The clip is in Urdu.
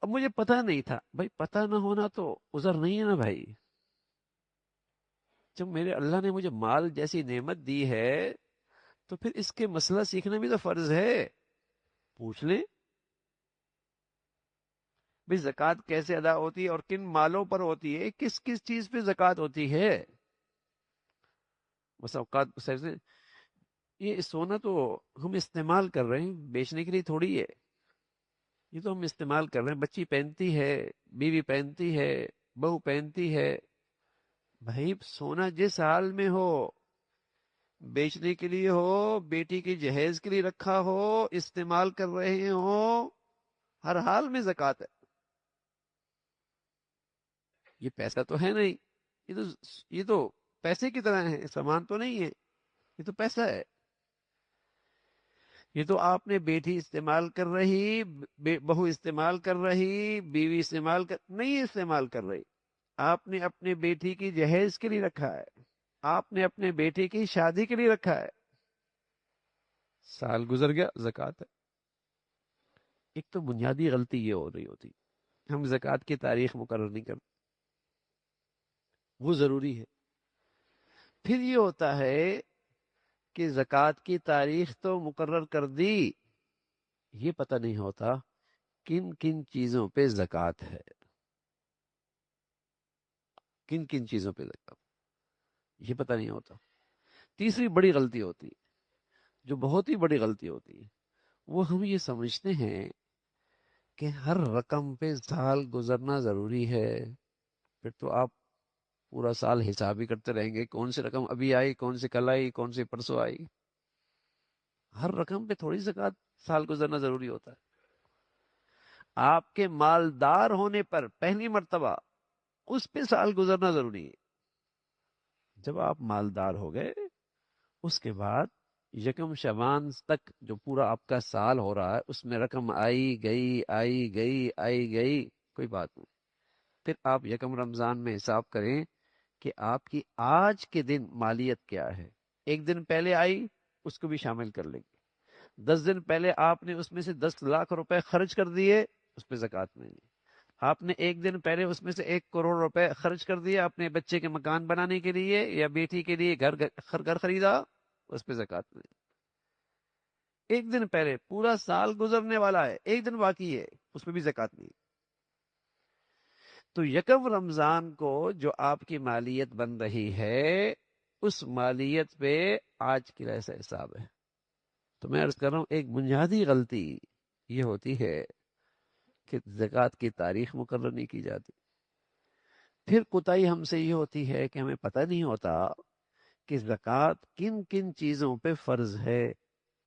اب مجھے پتہ نہیں تھا، بھائی پتہ نہ ہونا تو عذر نہیں ہے نا بھائی. جب میرے اللہ نے مجھے مال جیسی نعمت دی ہے تو پھر اس کے مسئلہ سیکھنا بھی تو فرض ہے. پوچھ لیں بھائی زکوٰۃ کیسے ادا ہوتی ہے اور کن مالوں پر ہوتی ہے، کس کس چیز پہ زکوٰۃ ہوتی ہے. بس اوقات سے یہ سونا تو ہم استعمال کر رہے ہیں، بیچنے کے لیے تھوڑی ہے. یہ تو ہم استعمال کر رہے ہیں، بچی پہنتی ہے، بیوی پہنتی ہے، بہو پہنتی ہے. بھائی سونا جس حال میں ہو، بیچنے کے لیے ہو، بیٹی کی جہیز کے لیے رکھا ہو، استعمال کر رہے ہو، ہر حال میں زکوٰۃ ہے. یہ پیسہ تو ہے نہیں، یہ تو پیسے کی طرح ہے، سامان تو نہیں ہے، یہ تو پیسہ ہے. یہ تو آپ نے بیٹی استعمال کر رہی، بہو استعمال کر رہی، بیوی استعمال کر نہیں استعمال کر رہی. آپ نے اپنے بیٹی کی جہیز کے لیے رکھا ہے، آپ نے اپنے بیٹے کی شادی کے لیے رکھا ہے. سال گزر گیا، زکوٰۃ ہے. ایک تو بنیادی غلطی یہ ہو رہی ہوتی، ہم زکوٰۃ کی تاریخ مقرر نہیں کرتے. وہ ضروری ہے. پھر یہ ہوتا ہے کہ زکوٰۃ کی تاریخ تو مقرر کر دی، یہ پتہ نہیں ہوتا کن کن چیزوں پہ زکوٰۃ ہے، کن کن چیزوں پہ زکوٰۃ، یہ پتہ نہیں ہوتا. تیسری بڑی غلطی ہوتی ہے، جو بہت ہی بڑی غلطی ہوتی ہے، وہ ہم یہ سمجھتے ہیں کہ ہر رقم پہ سال گزرنا ضروری ہے. پھر تو آپ پورا سال حساب ہی کرتے رہیں گے، کون سی رقم ابھی آئی، کون سی کل آئی، کون سی پرسوں آئی. ہر رقم پہ تھوڑی زکوٰۃ سال گزرنا ضروری ہوتا ہے. آپ کے مالدار ہونے پر پہلی مرتبہ اس پہ سال گزرنا ضروری ہے. جب آپ مالدار ہو گئے اس کے بعد یکم شبان تک جو پورا آپ کا سال ہو رہا ہے اس میں رقم آئی گئی آئی گئی آئی گئی، کوئی بات نہیں. پھر آپ یکم رمضان میں حساب کریں کہ آپ کی آج کے دن مالیت کیا ہے. ایک دن پہلے آئی اس کو بھی شامل کر لیں گے. 10 دن پہلے آپ نے اس میں سے 10 لاکھ روپے خرچ کر دیے، اس پہ زکوٰۃ نہیں ہے. آپ نے ایک دن پہلے اس میں سے 1 کروڑ روپے خرچ کر دیے اپنے بچے کے مکان بنانے کے لیے یا بیٹی کے لیے گھر خریدا، اس پہ زکوٰۃ نہیں. ایک دن پہلے پورا سال گزرنے والا ہے، ایک دن باقی ہے، اس پہ بھی زکوٰۃ نہیں. تو یکم رمضان کو جو آپ کی مالیت بن رہی ہے اس مالیت پہ آج کی ایسا حساب ہے. تو میں عرض کر رہا ہوں ایک بنیادی غلطی یہ ہوتی ہے کہ زکوٰۃ کی تاریخ مقرر نہیں کی جاتی. پھر کوتاہی ہم سے یہ ہوتی ہے کہ ہمیں پتہ نہیں ہوتا کہ زکوٰۃ کن کن چیزوں پہ فرض ہے.